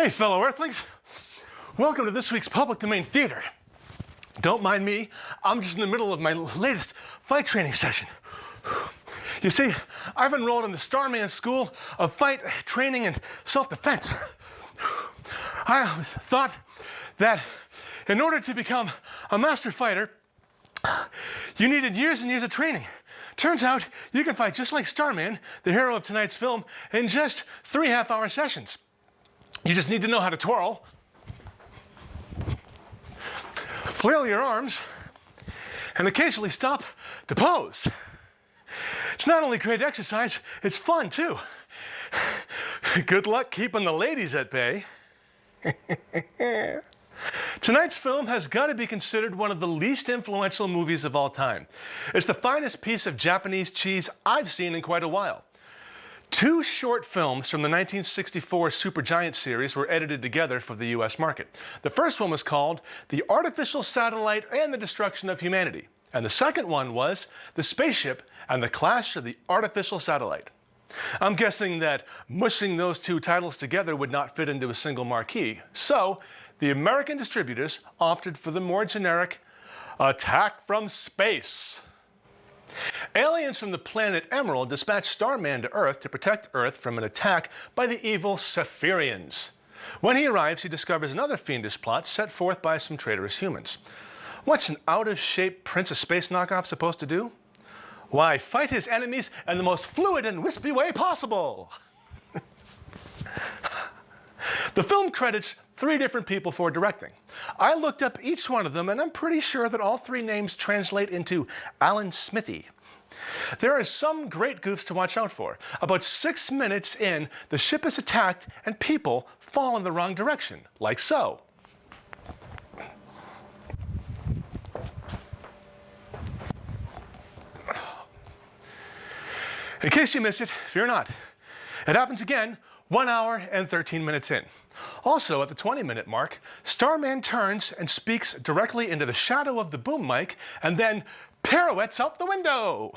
Hey, fellow Earthlings. Welcome to this week's Public Domain Theater. Don't mind me, I'm just in the middle of my latest fight training session. You see, I've enrolled in the Starman School of Fight Training and Self-Defense. I always thought that in order to become a master fighter, you needed years and years of training. Turns out you can fight just like Starman, the hero of tonight's film, in just 3 half-hour sessions. You just need to know how to twirl, flail your arms, and occasionally stop to pose. It's not only great exercise, it's fun too. Good luck keeping the ladies at bay. Tonight's film has got to be considered one of the least influential movies of all time. It's the finest piece of Japanese cheese I've seen in quite a while. 2 short films from the 1964 Supergiant series were edited together for the US market. The first one was called The Artificial Satellite and the Destruction of Humanity. And the second one was The Spaceship and the Clash of the Artificial Satellite. I'm guessing that mushing those 2 titles together would not fit into a single marquee. So, the American distributors opted for the more generic Attack from Space. Aliens from the planet Emerald dispatch Starman to Earth to protect Earth from an attack by the evil Cephirians. When he arrives, he discovers another fiendish plot set forth by some traitorous humans. What's an out-of-shape Prince of Space knockoff supposed to do? Why, fight his enemies in the most fluid and wispy way possible. The film credits 3 different people for directing. I looked up each one of them, and I'm pretty sure that all 3 names translate into Alan Smithy. There are some great goofs to watch out for. About 6 minutes in, the ship is attacked and people fall in the wrong direction, like so. In case you miss it, fear not. It happens again 1 hour and 13 minutes in. Also, at the 20-minute mark, Starman turns and speaks directly into the shadow of the boom mic and then pirouettes out the window.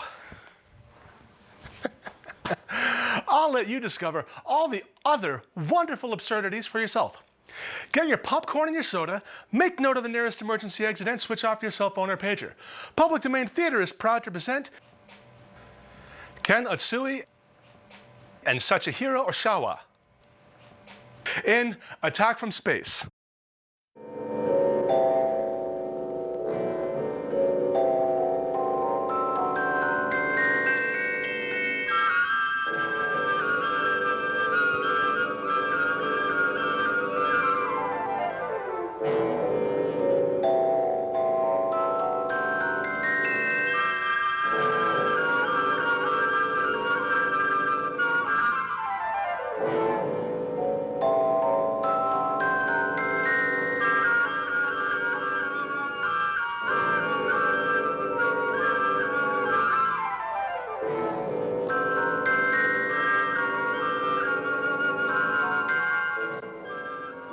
I'll let you discover all the other wonderful absurdities for yourself. Get your popcorn and your soda, make note of the nearest emergency exit, and switch off your cell phone or pager. Public Domain Theater is proud to present Ken Utsui and Sachihiro Oshawa in Attack from Space.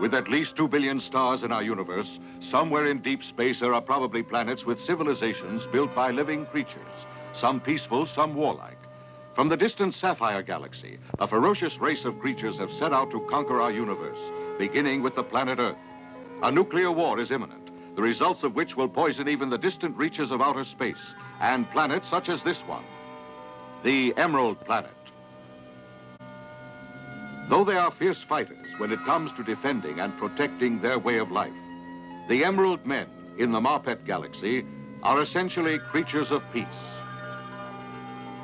With at least 2 billion stars in our universe, somewhere in deep space there are probably planets with civilizations built by living creatures, some peaceful, some warlike. From the distant Sapphire Galaxy, a ferocious race of creatures have set out to conquer our universe, beginning with the planet Earth. A nuclear war is imminent, the results of which will poison even the distant reaches of outer space, and planets such as this one, the Emerald Planet. Though they are fierce fighters when it comes to defending and protecting their way of life, the Emerald Men in the Marpet Galaxy are essentially creatures of peace.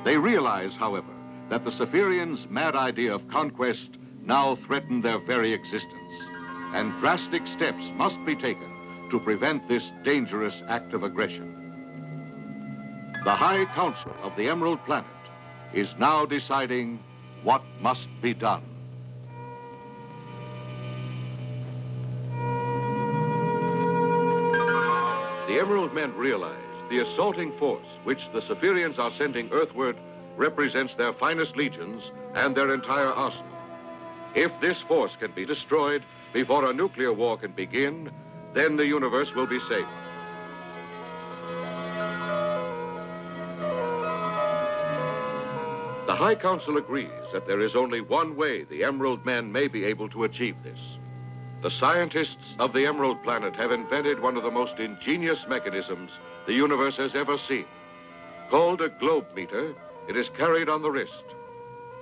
They realize, however, that the Cephirians' mad idea of conquest now threaten their very existence, and drastic steps must be taken to prevent this dangerous act of aggression. The High Council of the Emerald Planet is now deciding what must be done. The Emerald Men realize the assaulting force which the Cephirians are sending earthward represents their finest legions and their entire arsenal. If this force can be destroyed before a nuclear war can begin, then the universe will be safe. The High Council agrees that there is only one way the Emerald Men may be able to achieve this. The scientists of the Emerald Planet have invented one of the most ingenious mechanisms the universe has ever seen. Called a globe meter, it is carried on the wrist.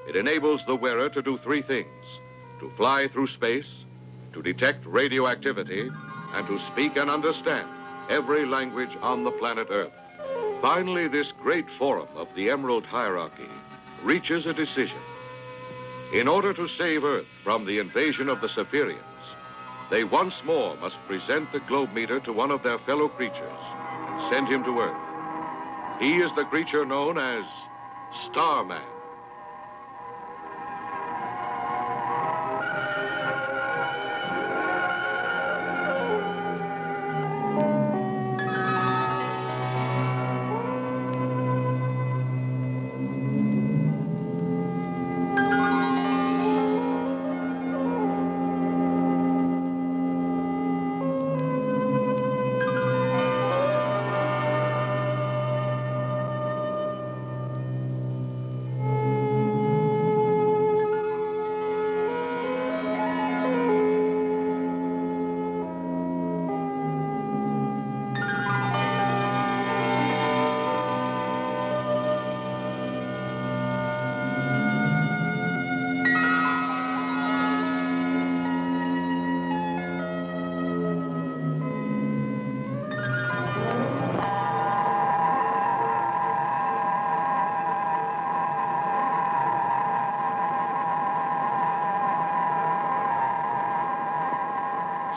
It enables the wearer to do three things: to fly through space, to detect radioactivity, and to speak and understand every language on the planet Earth. Finally, this great forum of the Emerald hierarchy reaches a decision. In order to save Earth from the invasion of the Cephirians, they once more must present the globe meter to one of their fellow creatures and send him to Earth. He is the creature known as Starman.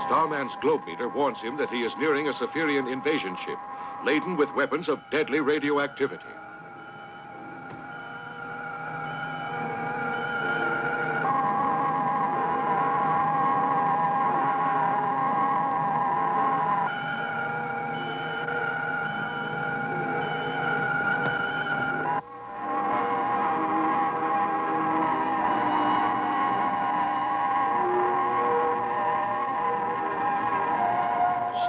Starman's globe meter warns him that he is nearing a Cephirian invasion ship, laden with weapons of deadly radioactivity.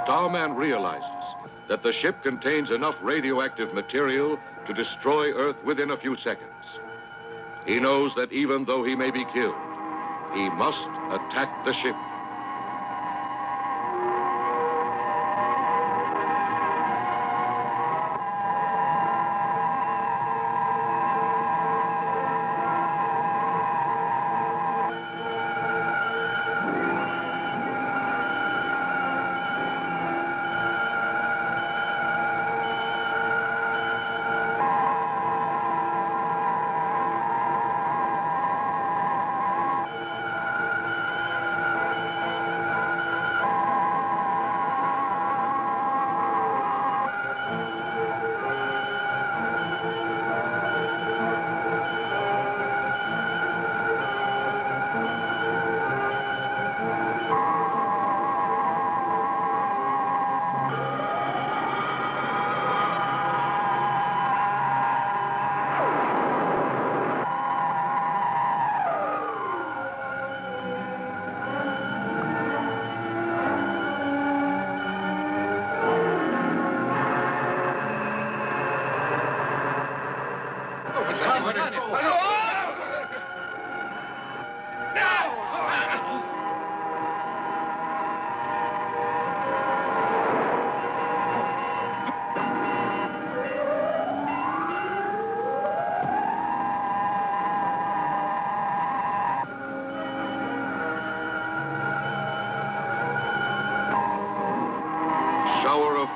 Starman realizes that the ship contains enough radioactive material to destroy Earth within a few seconds. He knows that even though he may be killed, he must attack the ship.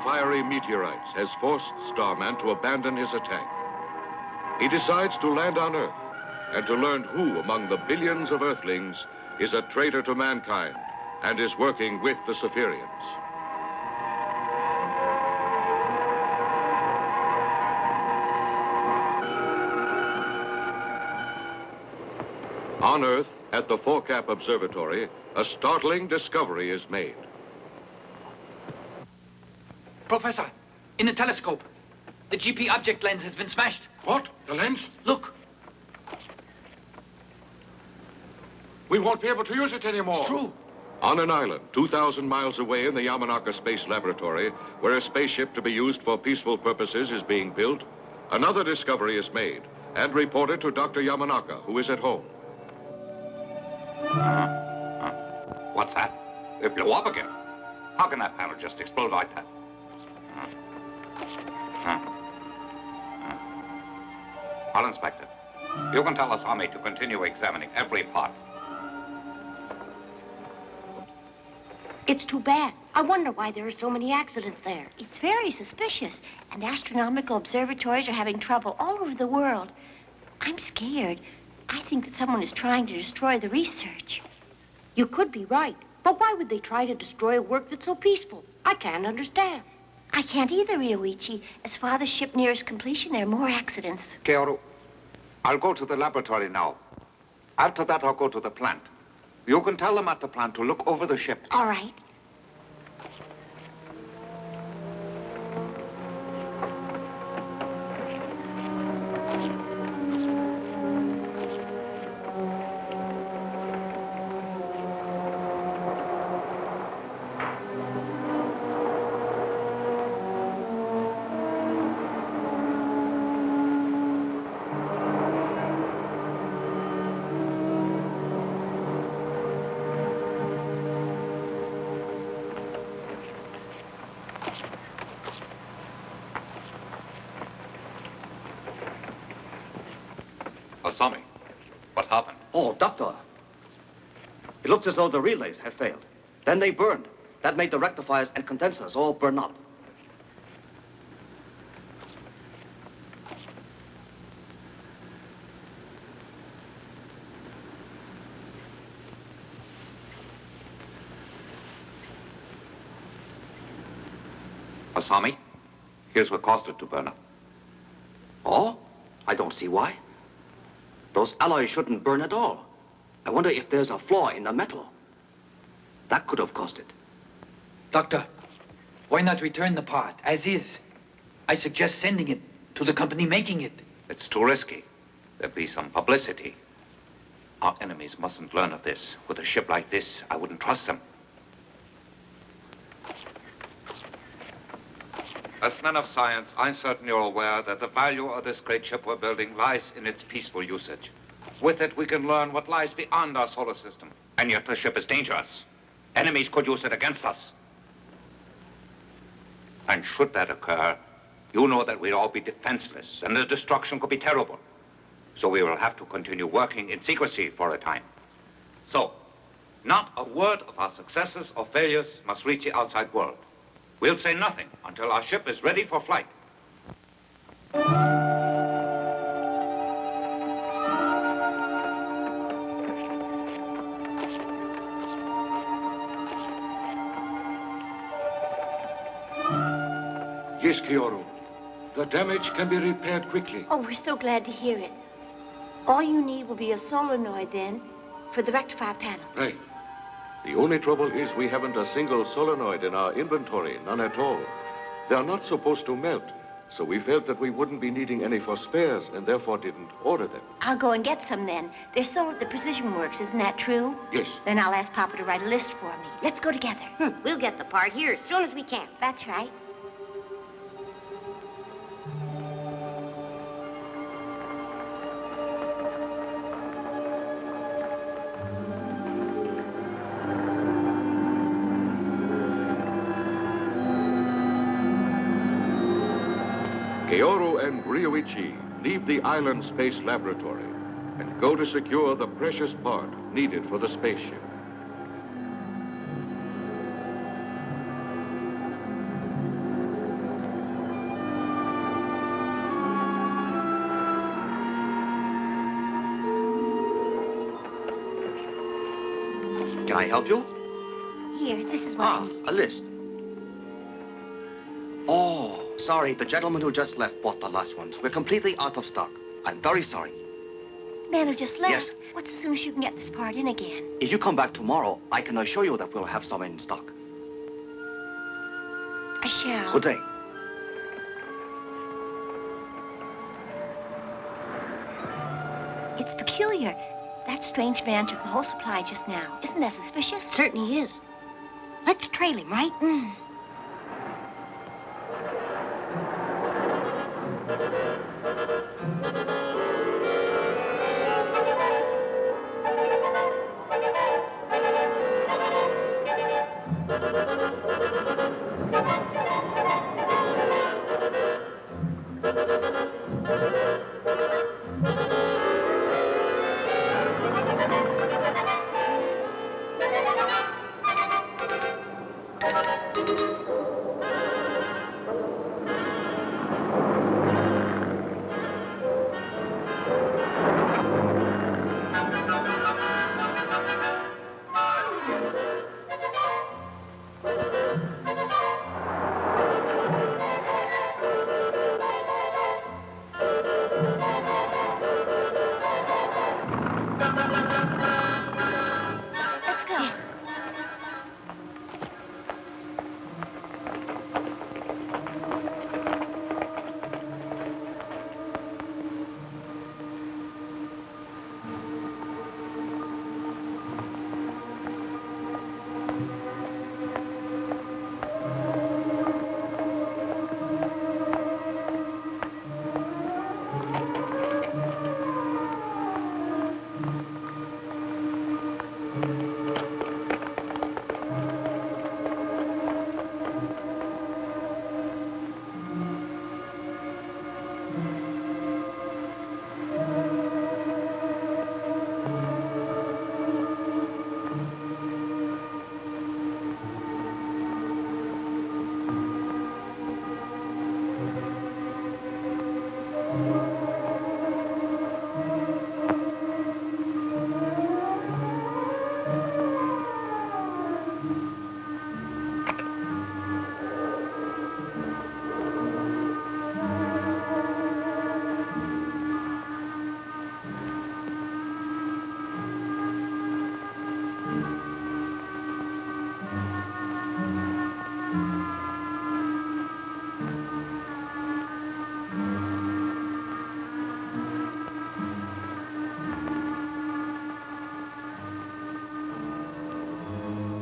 Fiery meteorites has forced Starman to abandon his attack. He decides to land on Earth and to learn who among the billions of Earthlings is a traitor to mankind and is working with the Cephirians. On Earth, at the Forecap Observatory, a startling discovery is made. Professor, in the telescope, the GP object lens has been smashed. What? The lens? Look. We won't be able to use it anymore. It's true. On an island 2,000 miles away in the Yamanaka Space Laboratory, where a spaceship to be used for peaceful purposes is being built, another discovery is made and reported to Dr. Yamanaka, who is at home. What's that? It blew up again. How can that panel just explode like that? Well, Inspector, you can tell Asami to continue examining every part. It's too bad. I wonder why there are so many accidents there. It's very suspicious, and astronomical observatories are having trouble all over the world. I'm scared. I think that someone is trying to destroy the research. You could be right, but why would they try to destroy a work that's so peaceful? I can't understand. I can't either, Ryoichi. As Father's ship nears completion, there are more accidents. Keoru, I'll go to the laboratory now. After that, I'll go to the plant. You can tell them at the plant to look over the ship. All right. Asami, what happened? Oh, Doctor. It looks as though the relays have failed. Then they burned. That made the rectifiers and condensers all burn up. Asami, here's what caused it to burn up. Oh? I don't see why. Those alloys shouldn't burn at all. I wonder if there's a flaw in the metal. That could have caused it. Doctor, why not return the part as is? I suggest sending it to the company making it. It's too risky. There'll be some publicity. Our enemies mustn't learn of this. With a ship like this, I wouldn't trust them. As men of science, I'm certain you're aware that the value of this great ship we're building lies in its peaceful usage. With it, we can learn what lies beyond our solar system. And yet the ship is dangerous. Enemies could use it against us. And should that occur, you know that we'll all be defenseless, and the destruction could be terrible. So we will have to continue working in secrecy for a time. So, not a word of our successes or failures must reach the outside world. We'll say nothing until our ship is ready for flight. Yes, Keoru. The damage can be repaired quickly. Oh, we're so glad to hear it. All you need will be a solenoid then for the rectifier panel. Right. The only trouble is we haven't a single solenoid in our inventory, none at all. They're not supposed to melt, so we felt that we wouldn't be needing any for spares and therefore didn't order them. I'll go and get some then. They're sold at the Precision Works, isn't that true? Yes. Then I'll ask Papa to write a list for me. Let's go together. We'll get the part here as soon as we can. That's right. Keoru and Ryoichi leave the Island Space Laboratory and go to secure the precious part needed for the spaceship. Can I help you? Here, this is what I need. A list. Oh, sorry. The gentleman who just left bought the last ones. We're completely out of stock. I'm very sorry. Man who just left? Yes. What's as soon as you can get this part in again? If you come back tomorrow, I can assure you that we'll have some in stock. I shall. Good day. It's peculiar. That strange man took the whole supply just now. Isn't that suspicious? Certainly is. Let's trail him, right?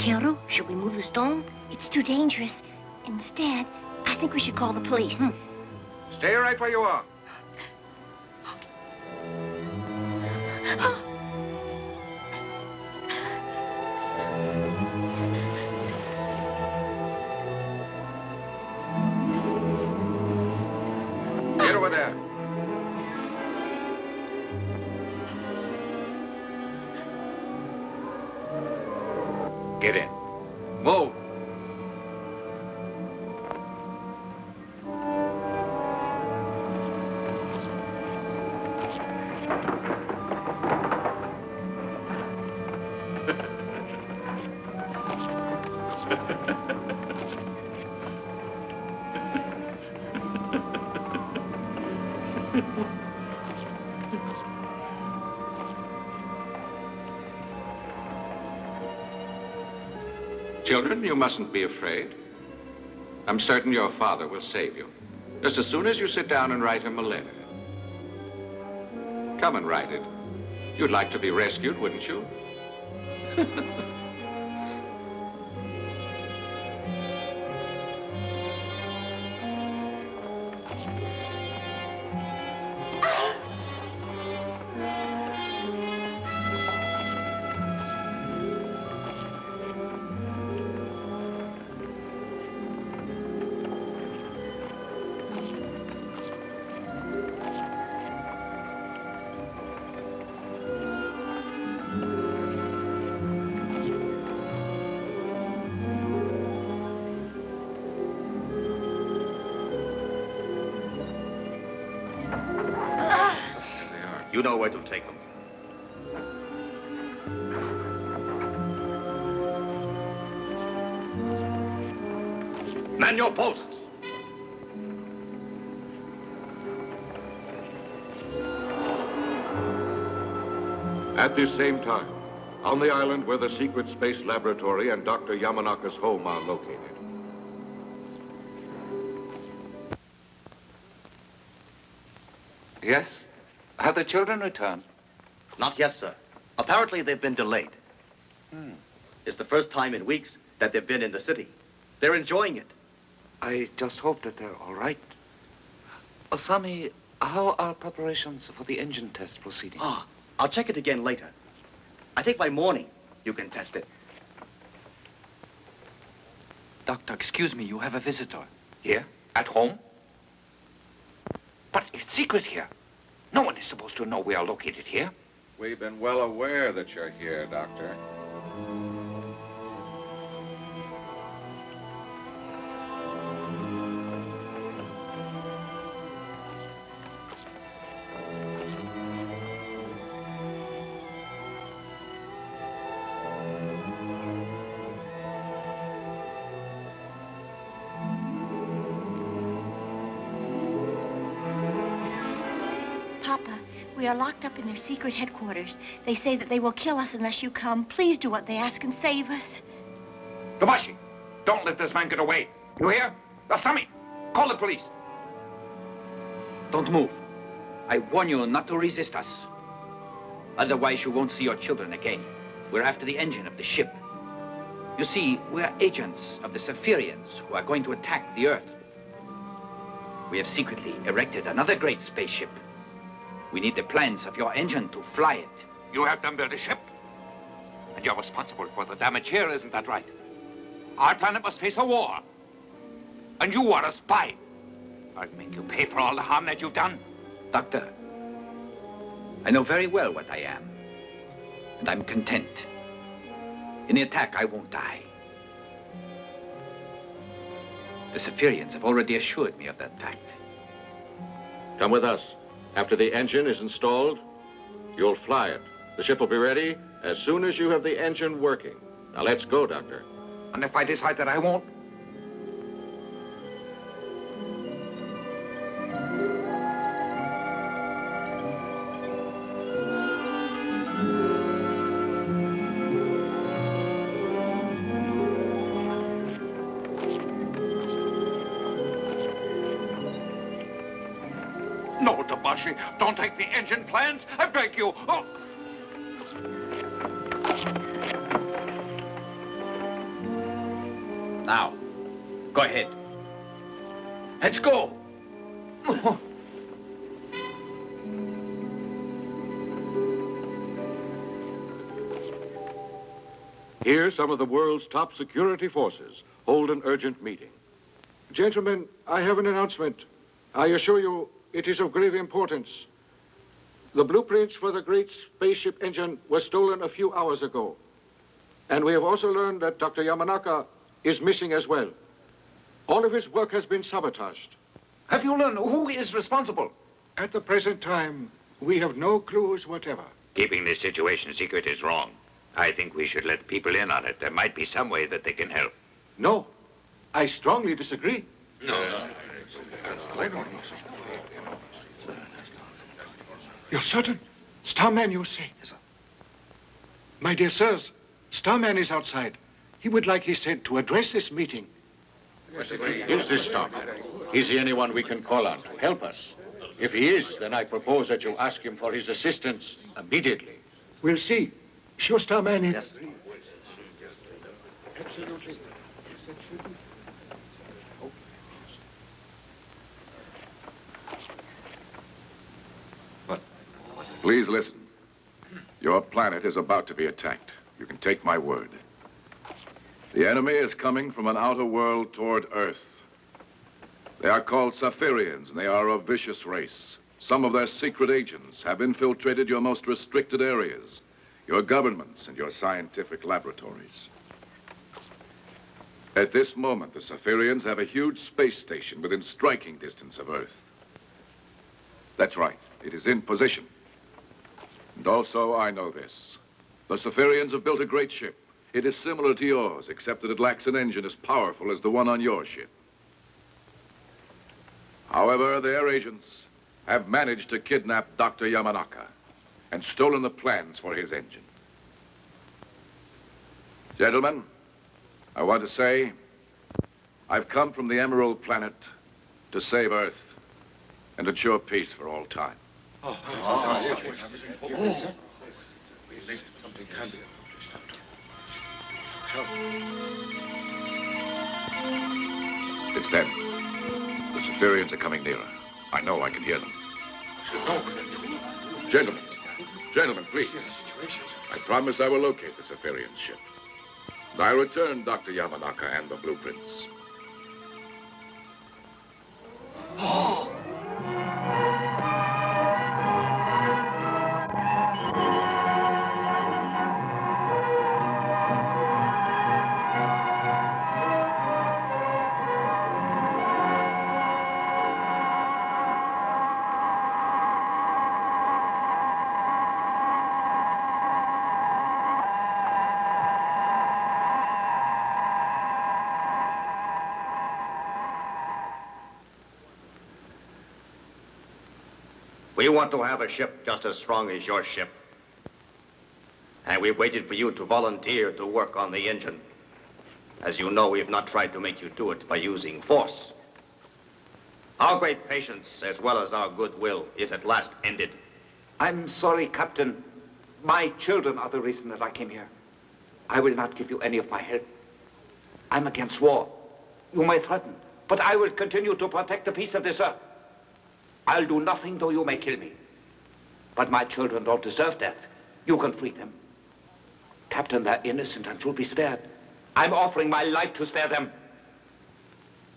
Vaquero, should we move the stone? It's too dangerous. Instead, I think we should call the police. Stay right where you are. Get over there. Get in. Move. Children, you mustn't be afraid. I'm certain your father will save you. Just as soon as you sit down and write him a letter. Come and write it. You'd like to be rescued, wouldn't you? You know where to take them. Man your posts! At this same time, on the island where the secret space laboratory and Dr. Yamanaka's home are located. Yes? Have the children returned? Not yet, sir. Apparently they've been delayed. It's the first time in weeks that they've been in the city. They're enjoying it. I just hope that they're all right. Osami, how are preparations for the engine test proceeding? I'll check it again later. I think by morning you can test it. Doctor, excuse me, you have a visitor. Here? At home? But it's secret here. No one is supposed to know we are located here. We've been well aware that you're here, Doctor. Papa, we are locked up in their secret headquarters. They say that they will kill us unless you come. Please do what they ask and save us. Nobashi, don't let this man get away. You hear? Osami, call the police. Don't move. I warn you not to resist us. Otherwise, you won't see your children again. We're after the engine of the ship. You see, we're agents of the Zephyrians who are going to attack the Earth. We have secretly erected another great spaceship. We need the plans of your engine to fly it. You have them build a ship? And you're responsible for the damage here, isn't that right? Our planet must face a war. And you are a spy. I'll make you pay for all the harm that you've done. Doctor, I know very well what I am. And I'm content. In the attack, I won't die. The Zephyrians have already assured me of that fact. Come with us. After the engine is installed, you'll fly it. The ship will be ready as soon as you have the engine working. Now let's go, Doctor. And if I decide that I won't? No, Tabashi, don't take the engine plans. I beg you. Oh. Now, go ahead. Let's go. Here, some of the world's top security forces hold an urgent meeting. Gentlemen, I have an announcement. I assure you it is of grave importance. The blueprints for the great spaceship engine were stolen a few hours ago. And we have also learned that Dr. Yamanaka is missing as well. All of his work has been sabotaged. Have you learned who is responsible? At the present time, we have no clues whatever. Keeping this situation secret is wrong. I think we should let people in on it. There might be some way that they can help. No, I strongly disagree. You're certain? Starman, you say? Yes, sir. My dear sirs, Starman is outside. He would like his head to address this meeting. Is this Starman? Is he anyone we can call on to help us? If he is, then I propose that you ask him for his assistance immediately. We'll see. Sure, Starman is... Yes. Absolutely. Please listen. Your planet is about to be attacked. You can take my word. The enemy is coming from an outer world toward Earth. They are called Saphirians, and they are a vicious race. Some of their secret agents have infiltrated your most restricted areas, your governments and your scientific laboratories. At this moment, the Saphirians have a huge space station within striking distance of Earth. That's right. It is in position. And also, I know this. The Saphirians have built a great ship. It is similar to yours, except that it lacks an engine as powerful as the one on your ship. However, their agents have managed to kidnap Dr. Yamanaka and stolen the plans for his engine. Gentlemen, I want to say I've come from the Emerald Planet to save Earth and ensure peace for all time. It's them. The Saphirians are coming nearer. I know I can hear them. Gentlemen, please. I promise I will locate the Saphirian ship. And I'll return Dr. Yamanaka and the blueprints. We want to have a ship just as strong as your ship. And we've waited for you to volunteer to work on the engine. As you know, we've not tried to make you do it by using force. Our great patience, as well as our goodwill, is at last ended. I'm sorry, Captain. My children are the reason that I came here. I will not give you any of my help. I'm against war. You may threaten, but I will continue to protect the peace of this earth. I'll do nothing though you may kill me. But my children don't deserve death. You can free them. Captain, they're innocent and should be spared. I'm offering my life to spare them.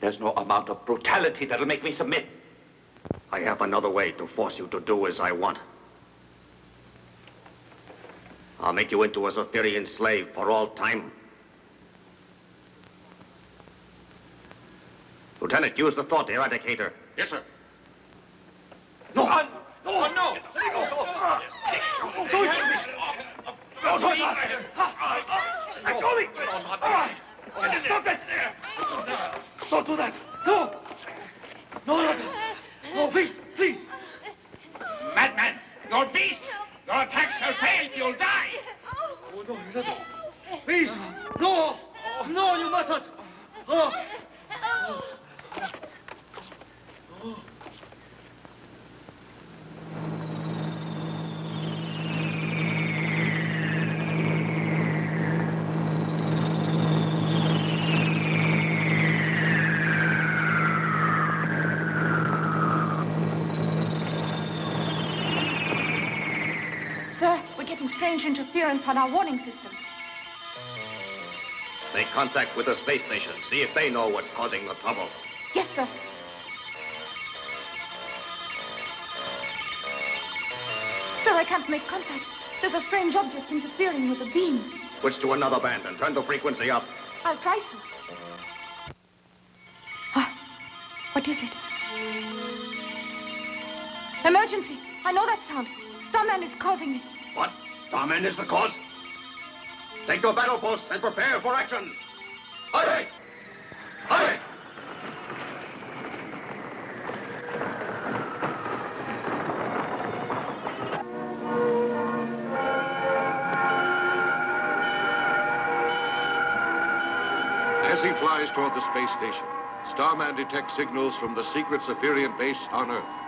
There's no amount of brutality that'll make me submit. I have another way to force you to do as I want. I'll make you into a Saphirian slave for all time. Lieutenant, use the thought eradicator. Yes, sir. No! No! No! Don't do that! No! No, please, please! Madman! You're beast! Your attack shall fail! You'll die! Oh, no, he doesn't. Please! No! No, you mustn't! Oh. detecting strange interference on our warning systems. Make contact with the space station. See if they know what's causing the trouble. Yes, sir. Sir, I can't make contact. There's a strange object interfering with the beam. Switch to another band and turn the frequency up. I'll try, sir. Ah, what is it? Emergency. I know that sound. Starman is causing it. What? Starman is the cause? Take your battle posts and prepare for action. Hurry! Hurry! As he flies toward the space station, Starman detects signals from the secret Zephyrian base on Earth.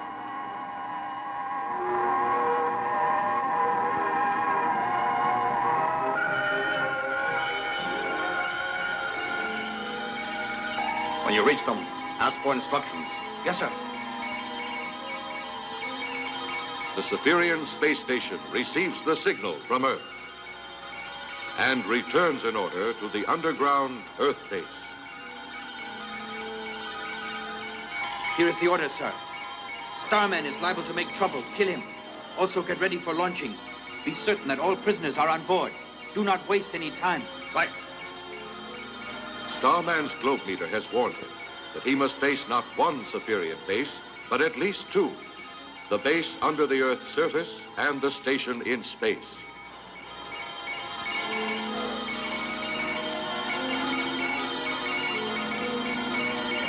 When you reach them, ask for instructions. Yes, sir. The Zephyrian space station receives the signal from Earth and returns an order to the underground Earth base. Here is the order, sir. Starman is liable to make trouble. Kill him. Also get ready for launching. Be certain that all prisoners are on board. Do not waste any time. Right. Starman's globe meter has warned him that he must face not one Zephyrian base, but at least two. The base under the Earth's surface and the station in space.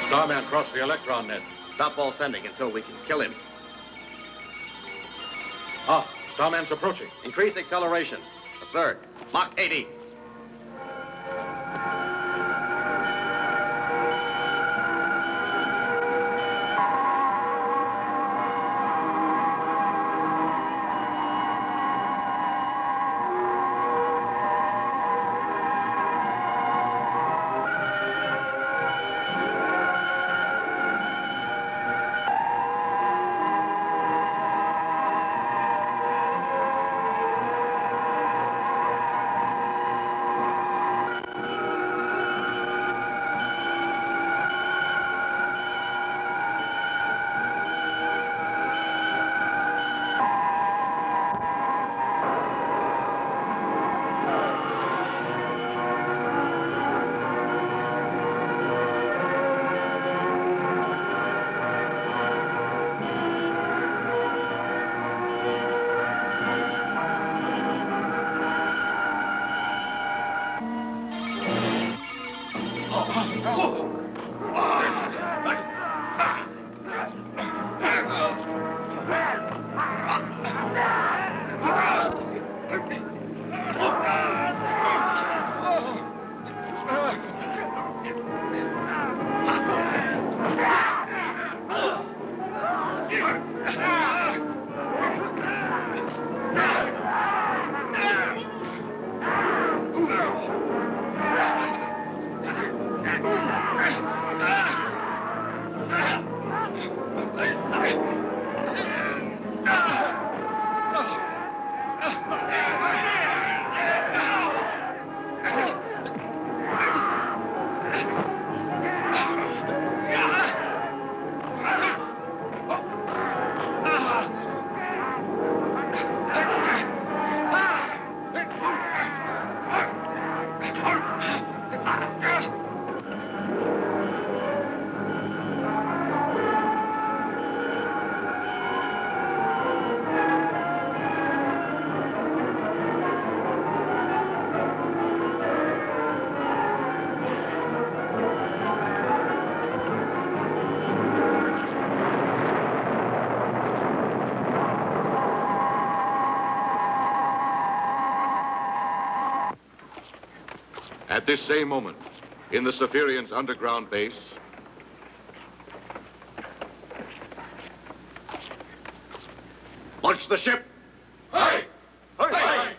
Starman crossed the electron net. Stop all sending until we can kill him. Ah, Starman's approaching. Increase acceleration. A third. Mach 80. At this same moment, in the Zephyrian's underground base, Launch the ship! Aye! Aye! Aye!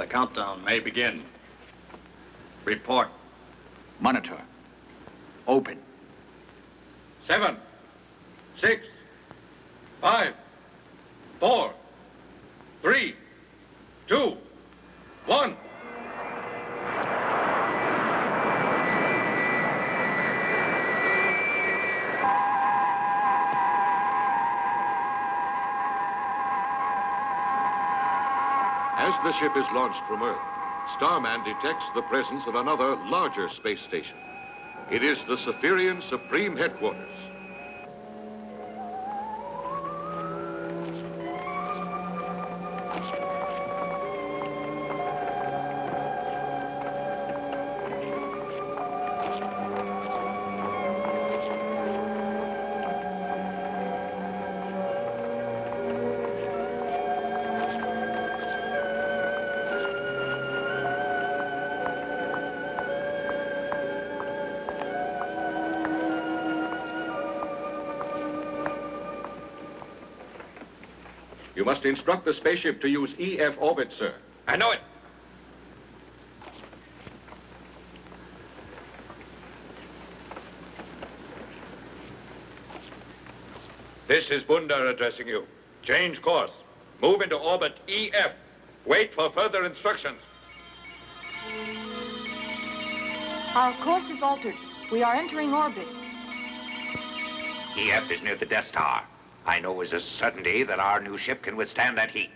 countdown may begin. Report. Monitor. Open. 7, 6, 5, 4, 3, 2, 1. As the ship is launched from Earth, Starman detects the presence of another larger space station. It is the Cephirian Supreme Headquarters. You must instruct the spaceship to use EF orbit, sir. I know it. This is Bundar addressing you. Change course. Move into orbit EF. Wait for further instructions. Our course is altered. We are entering orbit. EF is near the Death Star. I know as a certainty that our new ship can withstand that heat.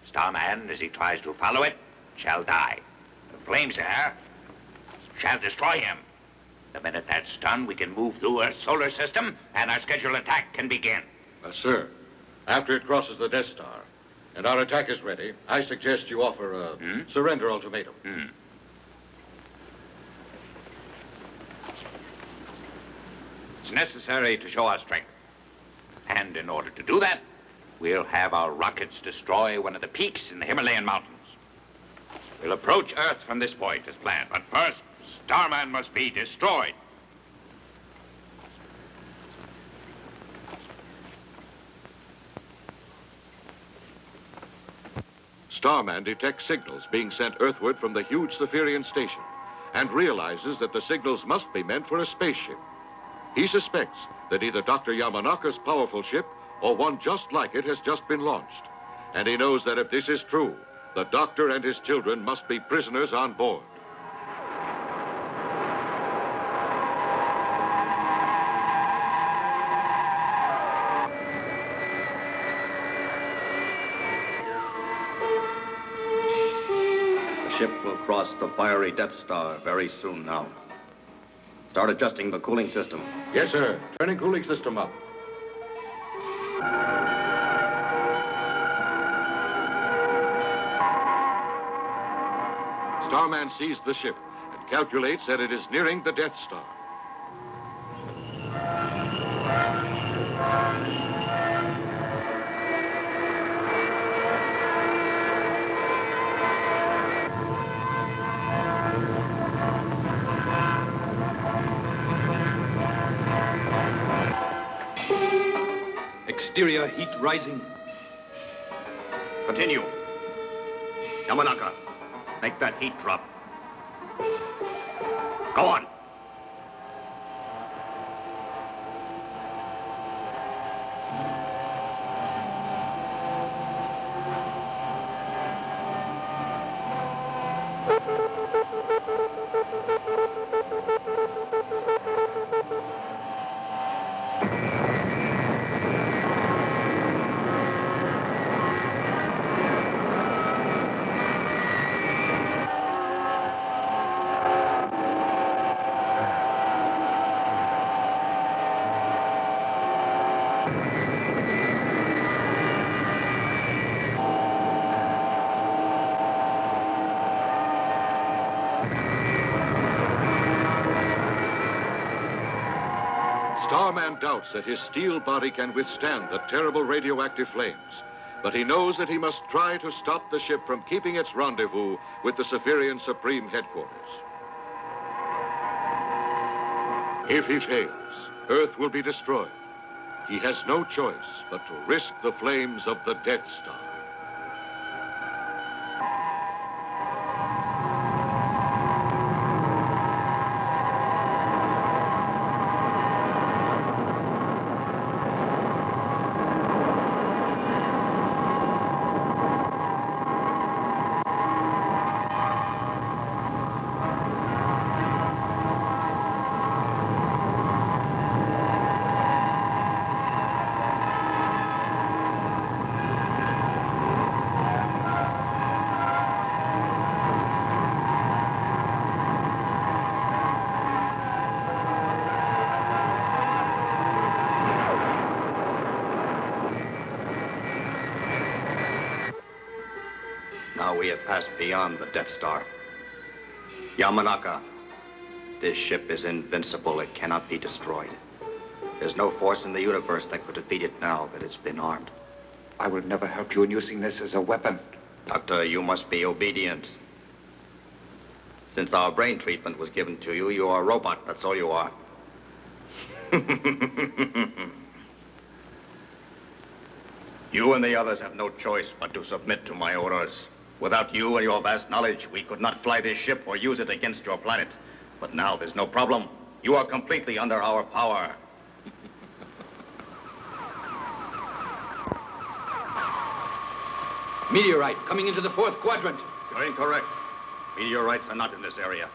Starman, as he tries to follow it, shall die. The flames there shall destroy him. The minute that's done, we can move through Earth's solar system, and our scheduled attack can begin. Sir, after it crosses the Death Star and our attack is ready, I suggest you offer a surrender ultimatum. It's necessary to show our strength. And in order to do that, we'll have our rockets destroy one of the peaks in the Himalayan mountains. We'll approach Earth from this point as planned, but first, Starman must be destroyed. Starman detects signals being sent earthward from the huge Cephirian station and realizes that the signals must be meant for a spaceship. He suspects that either Dr. Yamanaka's powerful ship or one just like it has just been launched. And he knows that if this is true, the doctor and his children must be prisoners on board. The ship will cross the fiery Death Star very soon now. Start adjusting the cooling system. Yes, sir. Turning cooling system up. Starman sees the ship and calculates that it is nearing the Death Star. Exterior heat rising. Continue. Yamanaka, make that heat drop. Go on. Starman doubts that his steel body can withstand the terrible radioactive flames, but he knows that he must try to stop the ship from keeping its rendezvous with the Cephirian Supreme Headquarters. If he fails, Earth will be destroyed. He has no choice but to risk the flames of the Death Star. Now we have passed beyond the Death Star. Yamanaka, this ship is invincible. It cannot be destroyed. There's no force in the universe that could defeat it now that it's been armed. I will never help you in using this as a weapon. Doctor, you must be obedient. Since our brain treatment was given to you, you are a robot. That's all you are. You and the others have no choice but to submit to my orders. Without you and your vast knowledge, we could not fly this ship or use it against your planet. But now there's no problem. You are completely under our power. Meteorite coming into the fourth quadrant. You're incorrect. Meteorites are not in this area.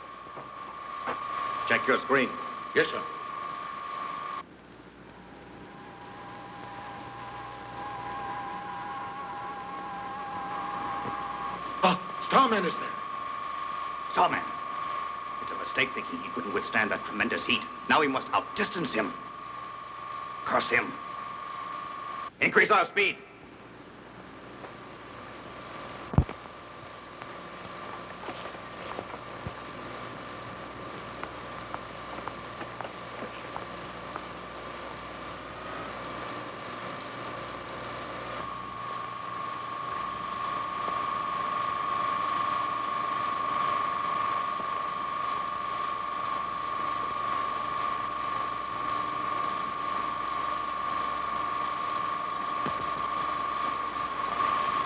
Check your screen. Yes, sir. Starman is there. Starman. It's a mistake thinking he couldn't withstand that tremendous heat. Now we must outdistance him. Curse him. Increase our speed.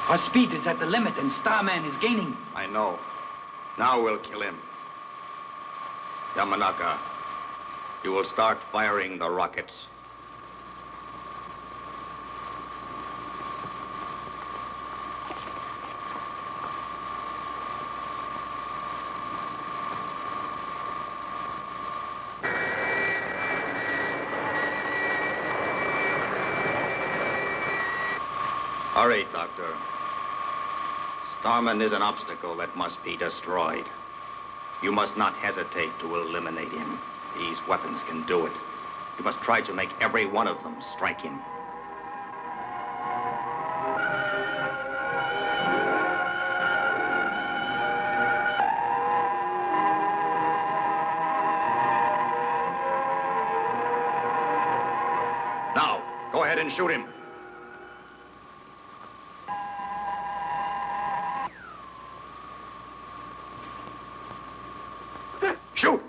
Our speed is at the limit and Starman is gaining. I know. Now we'll kill him. Yamanaka, you will start firing the rockets. Hurry, Doctor. Starman is an obstacle that must be destroyed. You must not hesitate to eliminate him. These weapons can do it. You must try to make every one of them strike him. Now, go ahead and shoot him. Shoot!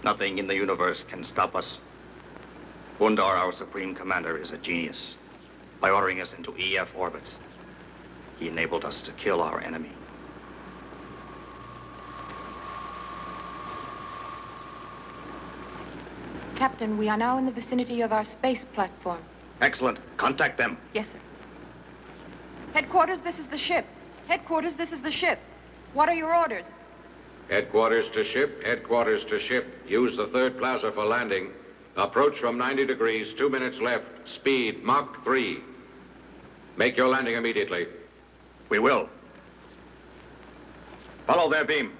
Nothing in the universe can stop us. Bundar, our Supreme Commander, is a genius. By ordering us into EF orbits, he enabled us to kill our enemy. Captain, we are now in the vicinity of our space platform. Excellent. Contact them. Yes, sir. Headquarters, this is the ship. Headquarters, this is the ship. What are your orders? Headquarters to ship, headquarters to ship. Use the third plaza for landing. Approach from 90 degrees, 2 minutes left. Speed, Mach 3. Make your landing immediately. We will. Follow their beam.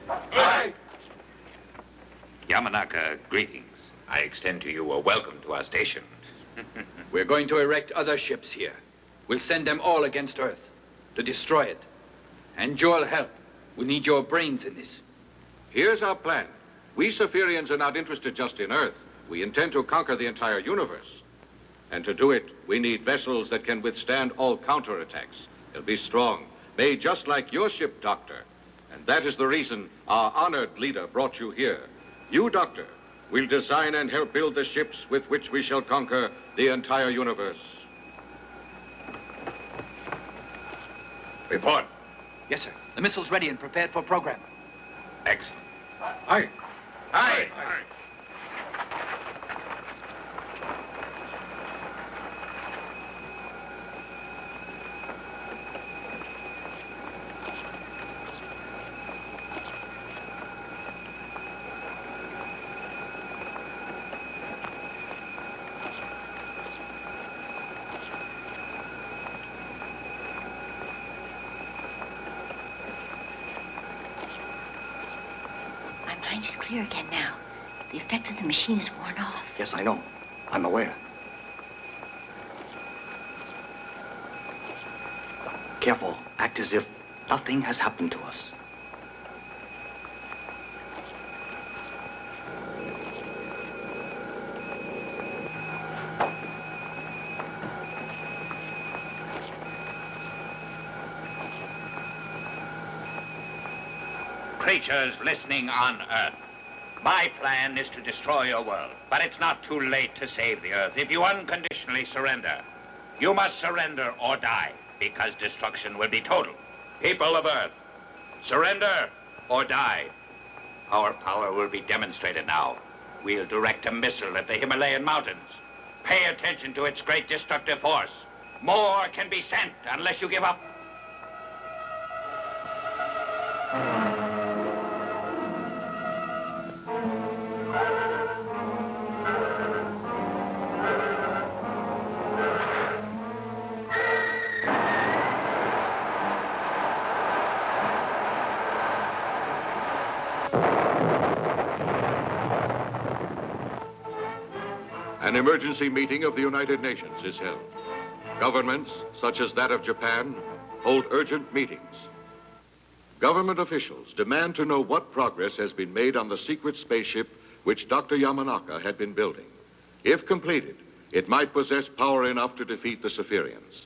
Aye. Yamanaka, greetings. I extend to you a welcome to our station. We're going to erect other ships here. We'll send them all against Earth to destroy it. And you'll help. We need your brains in this. Here's our plan. We Saphirians are not interested just in Earth. We intend to conquer the entire universe. And to do it, we need vessels that can withstand all counterattacks. They'll be strong, made just like your ship, Doctor. And that is the reason our honored leader brought you here. You, Doctor, will design and help build the ships with which we shall conquer the entire universe. Report. Yes, sir. The missile's ready and prepared for program. Excellent. Aye. Aye. My mind is clear again now. The effect of the machine is worn off. Yes, I know. I'm aware. Careful. Act as if nothing has happened to us. Creatures listening on Earth. My plan is to destroy your world, but it's not too late to save the Earth if you unconditionally surrender. You must surrender or die, because destruction will be total. People of Earth, surrender or die. Our power will be demonstrated now. We'll direct a missile at the Himalayan mountains. Pay attention to its great destructive force. More can be sent unless you give up. An emergency meeting of the United Nations is held. Governments, such as that of Japan, hold urgent meetings. Government officials demand to know what progress has been made on the secret spaceship which Dr. Yamanaka had been building. If completed, it might possess power enough to defeat the Saphirians.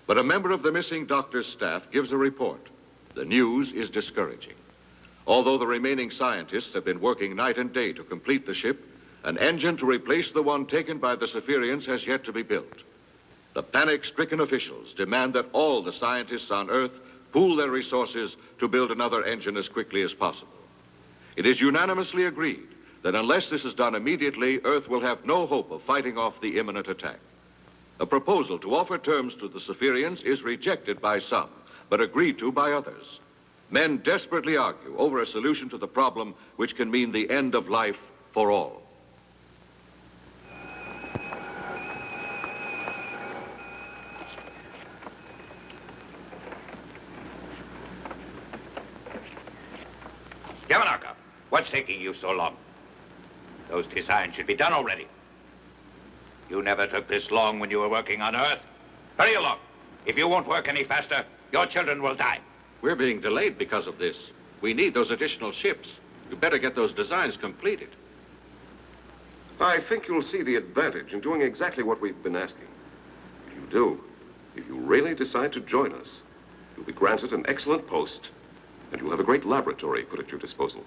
But a member of the missing doctor's staff gives a report. The news is discouraging. Although the remaining scientists have been working night and day to complete the ship, an engine to replace the one taken by the Saphirians has yet to be built. The panic-stricken officials demand that all the scientists on Earth pool their resources to build another engine as quickly as possible. It is unanimously agreed that unless this is done immediately, Earth will have no hope of fighting off the imminent attack. A proposal to offer terms to the Saphirians is rejected by some, but agreed to by others. Men desperately argue over a solution to the problem which can mean the end of life for all. Yamanaka, what's taking you so long? Those designs should be done already. You never took this long when you were working on Earth. Hurry along. If you won't work any faster, your children will die. We're being delayed because of this. We need those additional ships. You better get those designs completed. I think you'll see the advantage in doing exactly what we've been asking. If you do, if you really decide to join us, you'll be granted an excellent post, and you'll have a great laboratory put at your disposal.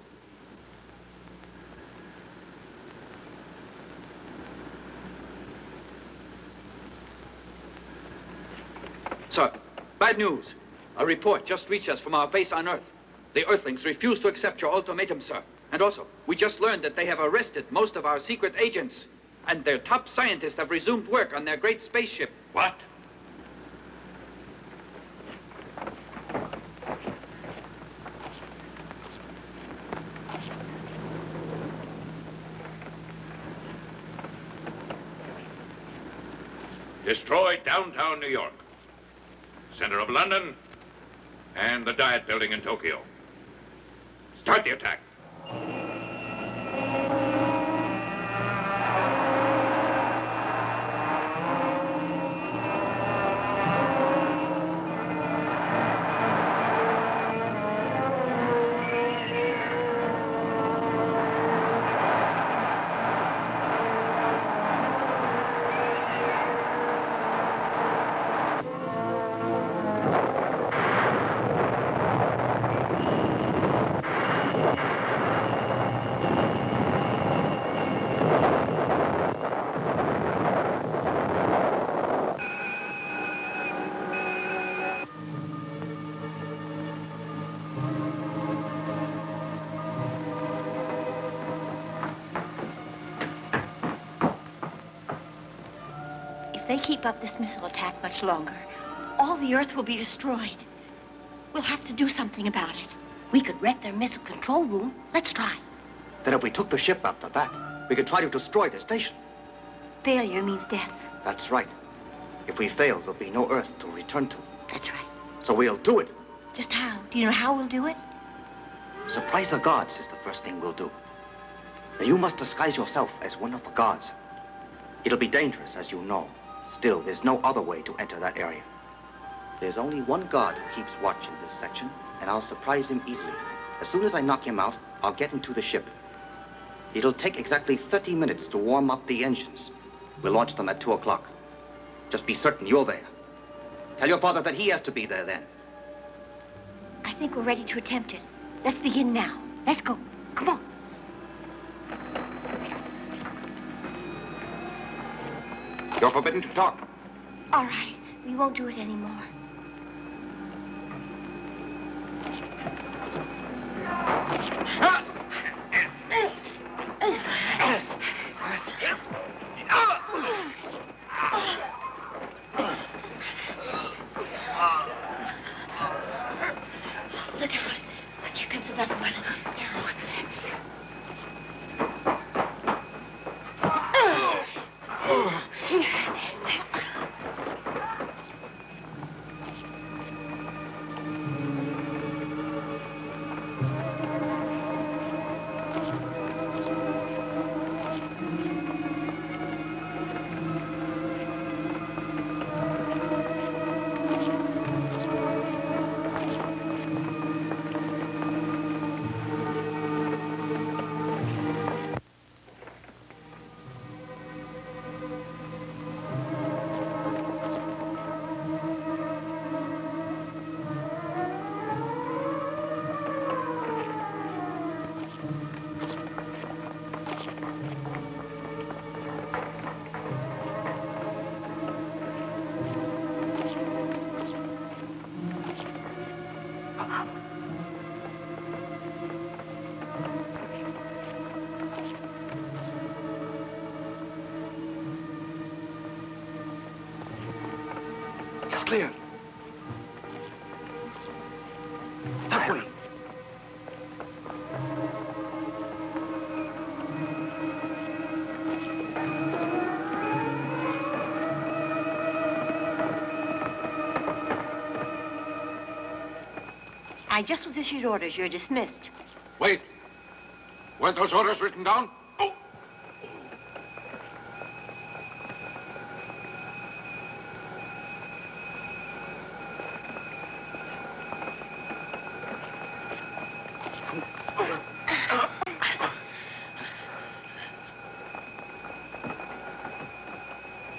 Sir, bad news. A report just reached us from our base on Earth. The Earthlings refuse to accept your ultimatum, sir. And also, we just learned that they have arrested most of our secret agents. And their top scientists have resumed work on their great spaceship. What? Destroyed downtown New York, center of London, and the Diet Building in Tokyo. Start the attack. If they keep up this missile attack much longer, all the Earth will be destroyed. We'll have to do something about it. We could wreck their missile control room. Let's try. Then if we took the ship after that, we could try to destroy the station. Failure means death. That's right. If we fail, there'll be no Earth to return to. That's right. So we'll do it. Just how? Do you know how we'll do it? Surprise the gods is the first thing we'll do. Now you must disguise yourself as one of the gods. It'll be dangerous, as you know. Still, there's no other way to enter that area. There's only one god who keeps watch in this section, and I'll surprise him easily. As soon as I knock him out, I'll get into the ship. It'll take exactly 30 minutes to warm up the engines. We'll launch them at 2 o'clock. Just be certain you're there. Tell your father that he has to be there then. I think we're ready to attempt it. Let's begin now. Let's go. Come on. You're forbidden to talk. All right. We won't do it anymore. Look out. Here comes another one. It's clear. That way. I just was issued orders. You're dismissed. Wait. Weren't those orders written down? Oh!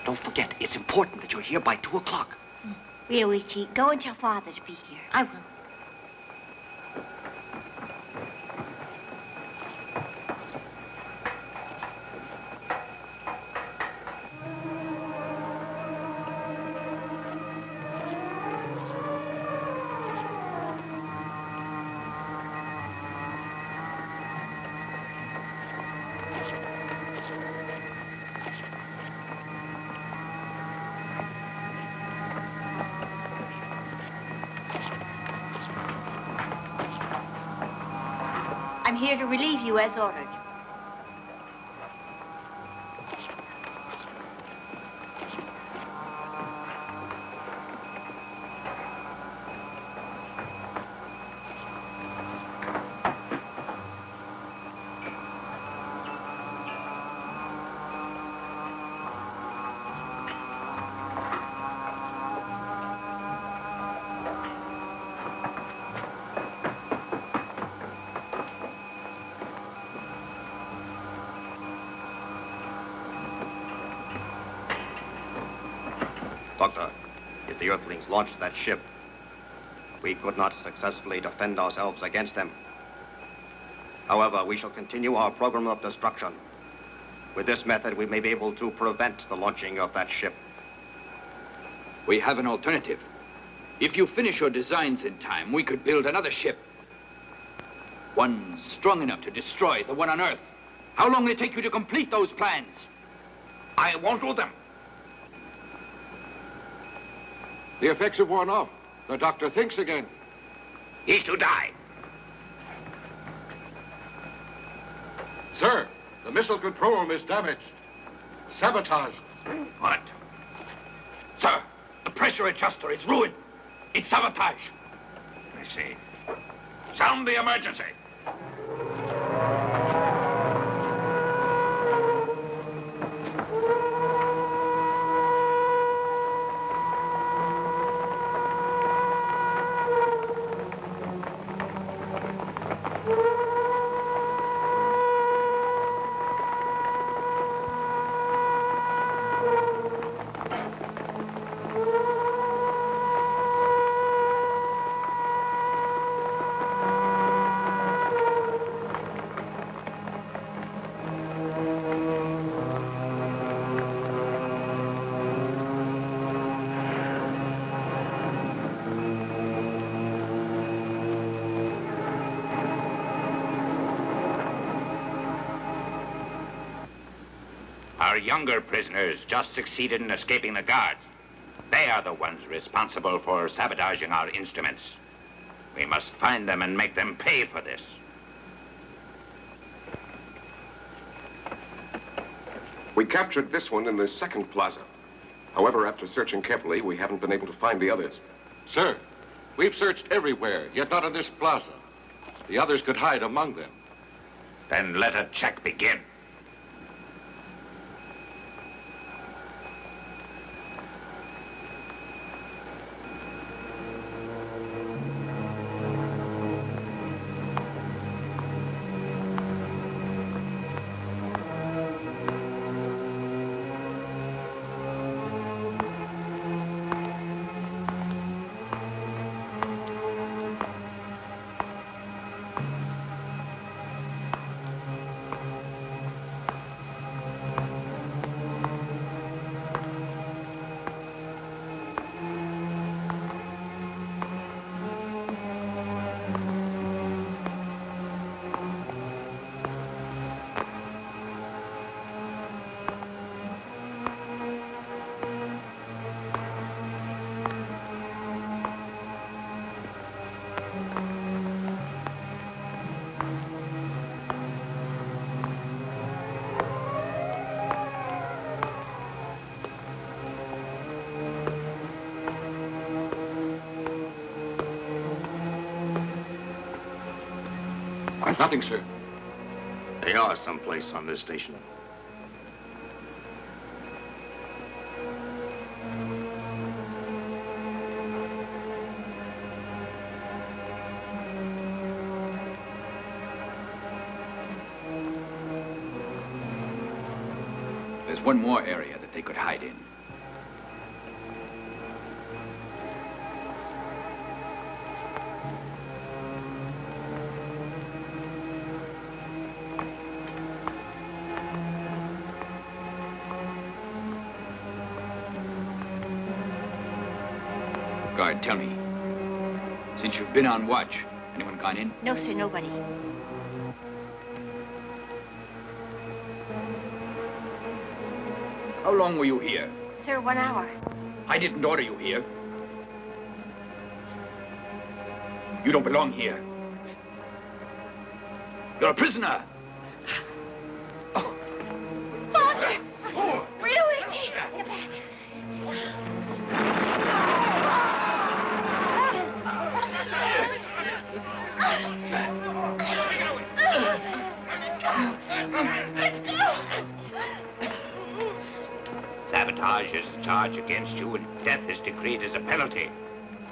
Don't forget, it's important that you're here by 2 o'clock. Ryoichi, go and tell Father to be here. I will. I'm here to relieve you as ordered. Doctor, if the Earthlings launched that ship, we could not successfully defend ourselves against them. However, we shall continue our program of destruction. With this method, we may be able to prevent the launching of that ship. We have an alternative. If you finish your designs in time, we could build another ship. One strong enough to destroy the one on Earth. How long will it take you to complete those plans? I won't do them. The effects have worn off. The doctor thinks again. He's to die. Sir, the missile control room is damaged. Sabotaged. What? Sir, the pressure adjuster is ruined. It's sabotage. I see. Sound the emergency. Our younger prisoners just succeeded in escaping the guards. They are the ones responsible for sabotaging our instruments. We must find them and make them pay for this. We captured this one in the second plaza. However, after searching carefully, we haven't been able to find the others. Sir, we've searched everywhere, yet not in this plaza. The others could hide among them. Then let a check begin. Nothing, sir. They are someplace on this station. There's one more area that they could hide in. Guard, tell me, since you've been on watch, anyone gone in? No, sir, nobody. How long were you here? Sir, 1 hour. I didn't order you here. You don't belong here. You're a prisoner. Father! Luigi! Get back. Let's go! Sabotage is a charge against you, and death is decreed as a penalty.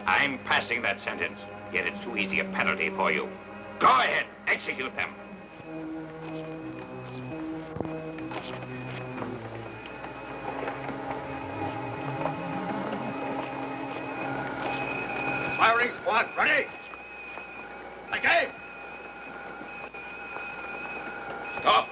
I'm passing that sentence, yet it's too easy a penalty for you. Go ahead, execute them. Firing squad, ready? Okay. Stop.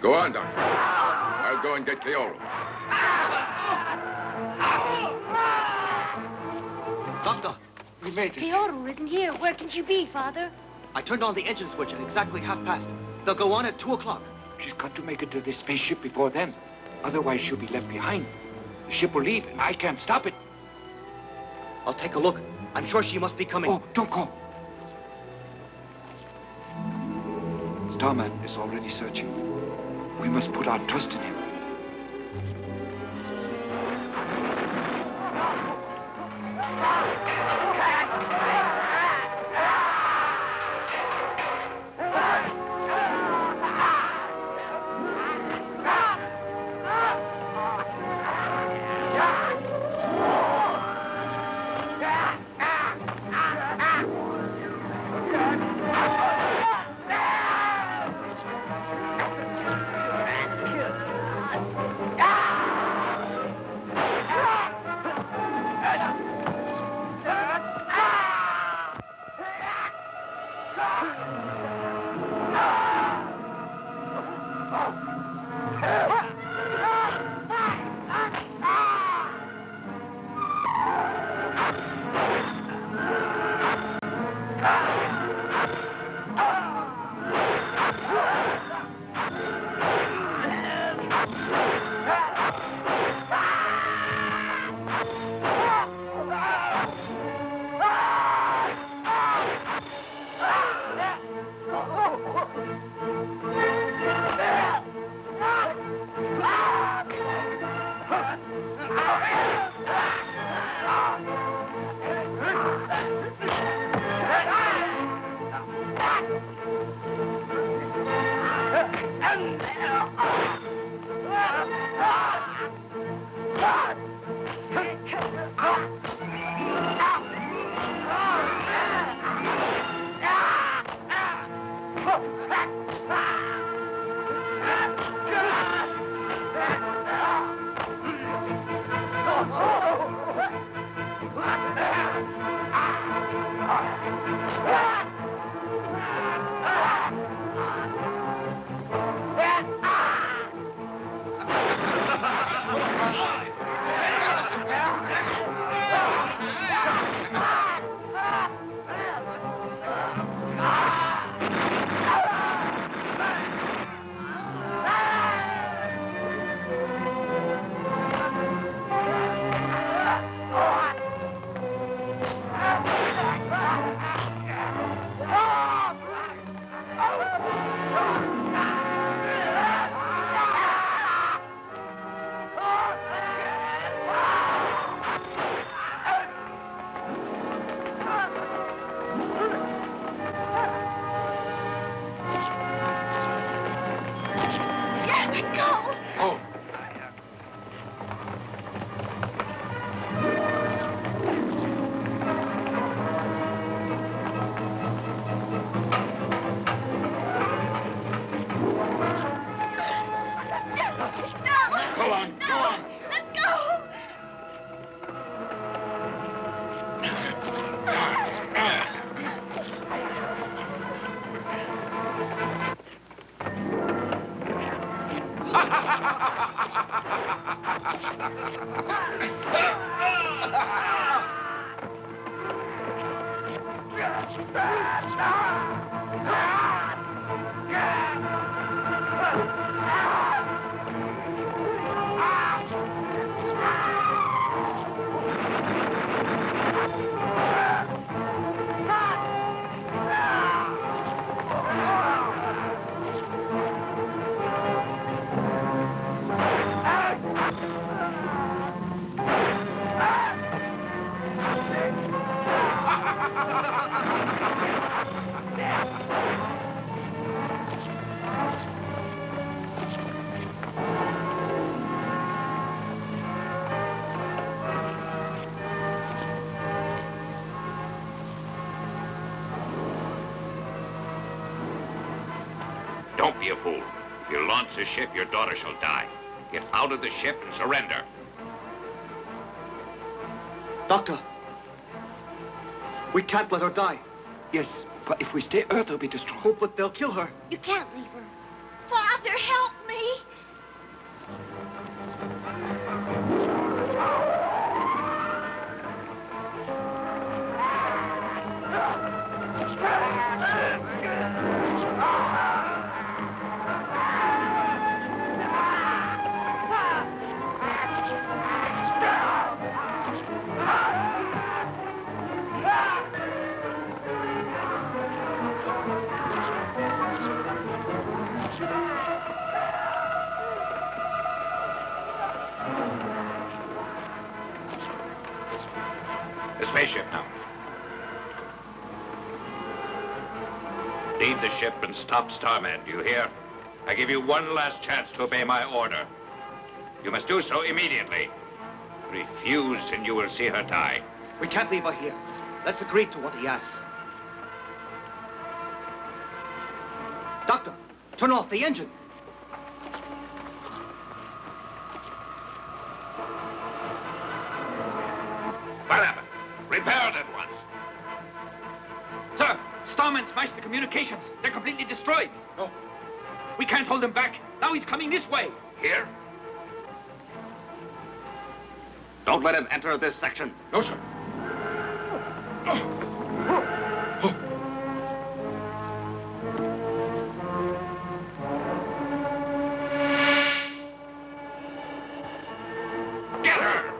Go on, Doctor. I'll go and get Cleoro. Doctor, we made it. Cleoro isn't here. Where can she be, Father? I turned on the engine switch at exactly past. They'll go on at 2 o'clock. She's got to make it to the spaceship before then. Otherwise, she'll be left behind. The ship will leave, and I can't stop it. I'll take a look. I'm sure she must be coming. Oh, don't go. Starman is already searching. We must put our trust in him. Don't be a fool. If you launch the ship, your daughter shall die. Get out of the ship and surrender. Doctor, we can't let her die. Yes, but if we stay Earth, will be destroyed. Oh, but they'll kill her. You can't leave her. Father, help me. The spaceship now. Leave the ship and stop Starman, do you hear? I give you one last chance to obey my order. You must do so immediately. Refuse and you will see her die. We can't leave her here. Let's agree to what he asks. Doctor, turn off the engine. What happened? Repair it at once. Sir, Starman smashed the communications. They're completely destroyed. Oh. We can't hold him back. Now he's coming this way. Here? Don't let him enter this section. No, sir. Get her!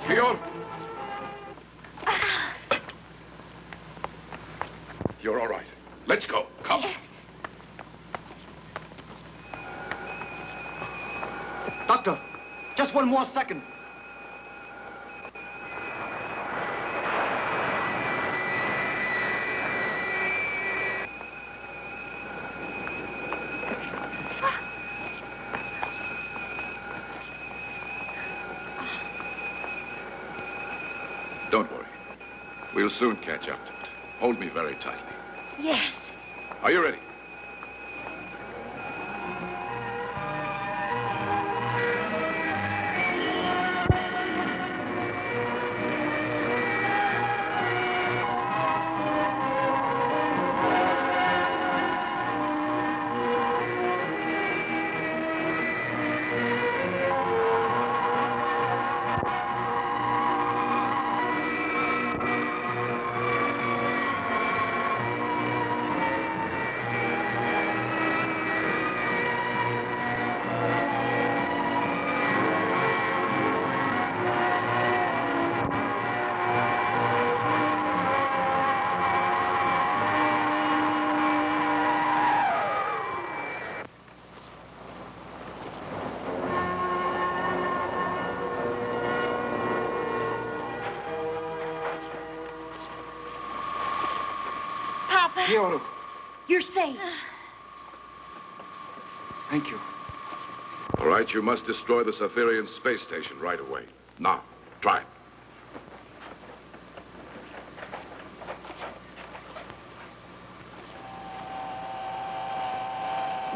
Leon! You're all right. Let's go. Come. Yes. Doctor, just one more second. Don't worry. We'll soon catch up to it. Hold me very tightly. Yes. Are you ready? Papa. You're safe. Thank you. All right, you must destroy the Cytherian space station right away. Now, try it.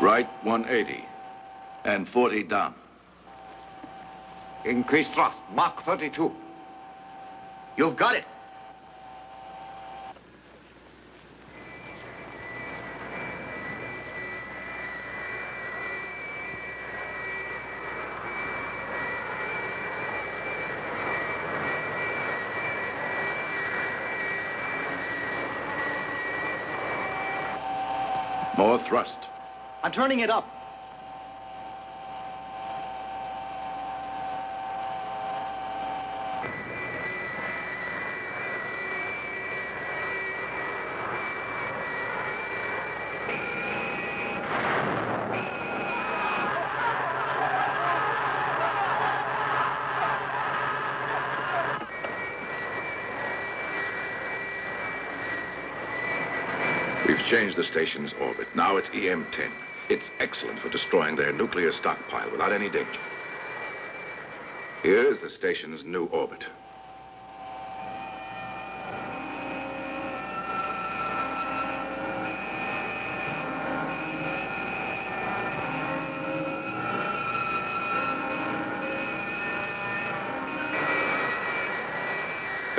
Right 180 and 40 down. Increase thrust, Mach 32. You've got it. More thrust. I'm turning it up. We've changed the station's orbit. Now it's EM-10. It's excellent for destroying their nuclear stockpile without any danger. Here is the station's new orbit.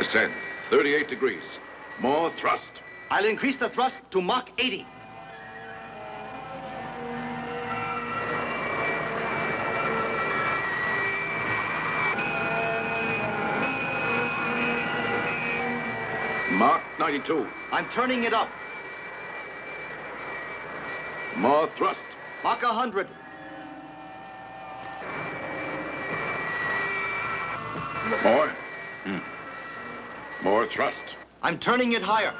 Ascend. 38 degrees. More thrust. I'll increase the thrust to Mach 80. Mach 92. I'm turning it up. More thrust. Mach 100. More. More thrust. I'm turning it higher.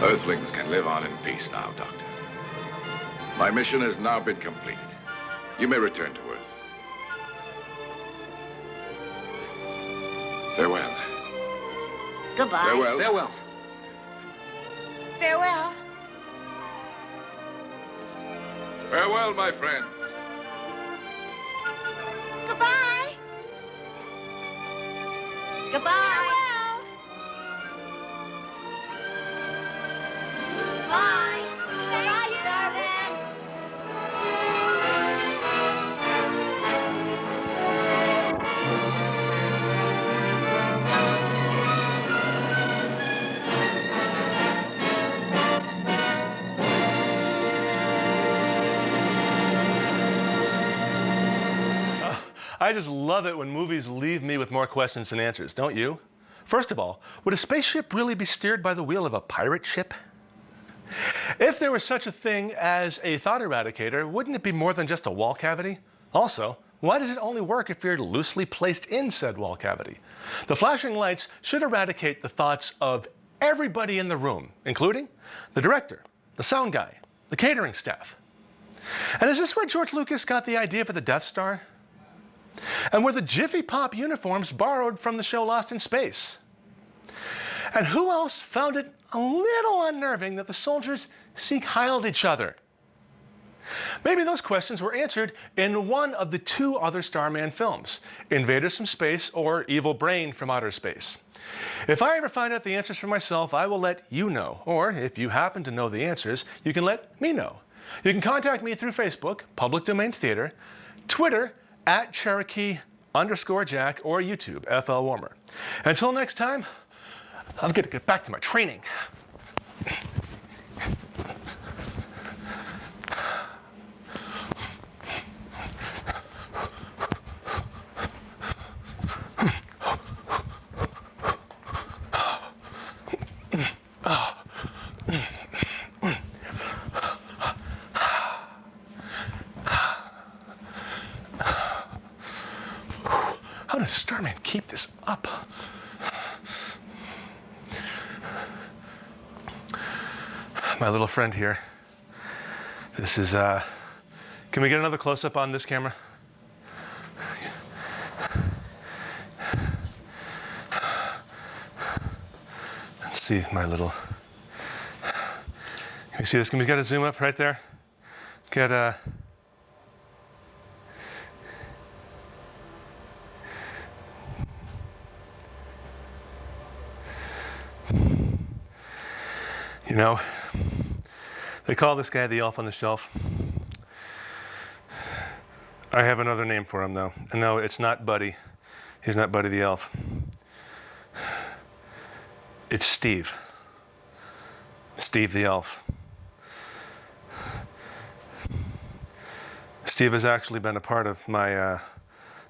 Earthlings can live on in peace now, Doctor. My mission has now been completed. You may return to Earth. Farewell. Goodbye. Farewell. Farewell. Farewell. Farewell, my friends. Goodbye. Goodbye. Bye. Bye, Starman. I just love it when movies leave me with more questions than answers, don't you? First of all, would a spaceship really be steered by the wheel of a pirate ship? If there was such a thing as a thought eradicator, wouldn't it be more than just a wall cavity? Also, why does it only work if you're loosely placed in said wall cavity? The flashing lights should eradicate the thoughts of everybody in the room, including the director, the sound guy, the catering staff. And is this where George Lucas got the idea for the Death Star? And were the Jiffy Pop uniforms borrowed from the show Lost in Space? And who else found it a little unnerving that the soldiers Sieg-Heiled each other? Maybe those questions were answered in one of the two other Starman films, Invaders from Space or Evil Brain from Outer Space. If I ever find out the answers for myself, I will let you know. Or if you happen to know the answers, you can let me know. You can contact me through Facebook, Public Domain Theater, Twitter, @Cherokee_Jack, or YouTube, FL Warmer. Until next time, I've got to get back to my training. How does Starman keep this up? My little friend here. This is, can we get another close-up on this camera? Let's see my little, can you see this? Can we get a zoom up right there? Get you know, they call this guy the elf on the shelf. I have another name for him, though. And no, it's not Buddy. He's not Buddy the elf. It's Steve. Steve the elf. Steve has actually been a part of my,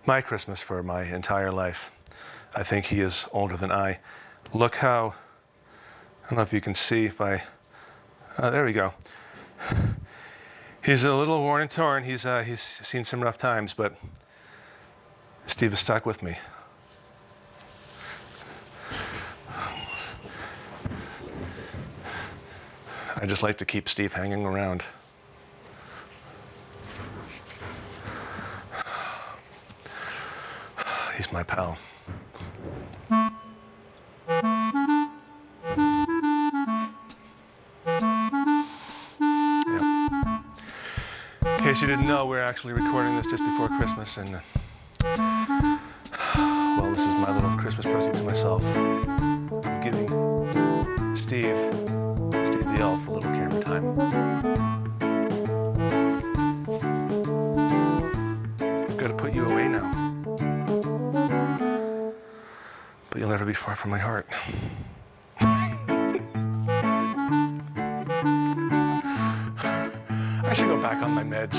my Christmas for my entire life. I think he is older than I. Look how, I don't know if you can see if I, there we go. He's a little worn and torn. He's seen some rough times, but Steve is stuck with me. I just like to keep Steve hanging around. He's my pal. case you didn't know, we're actually recording this just before Christmas, and well, this is my little Christmas present to myself. I'm giving Steve the elf, a little camera time. I've got to put you away now, but you'll never be far from my heart. I should go back on my meds.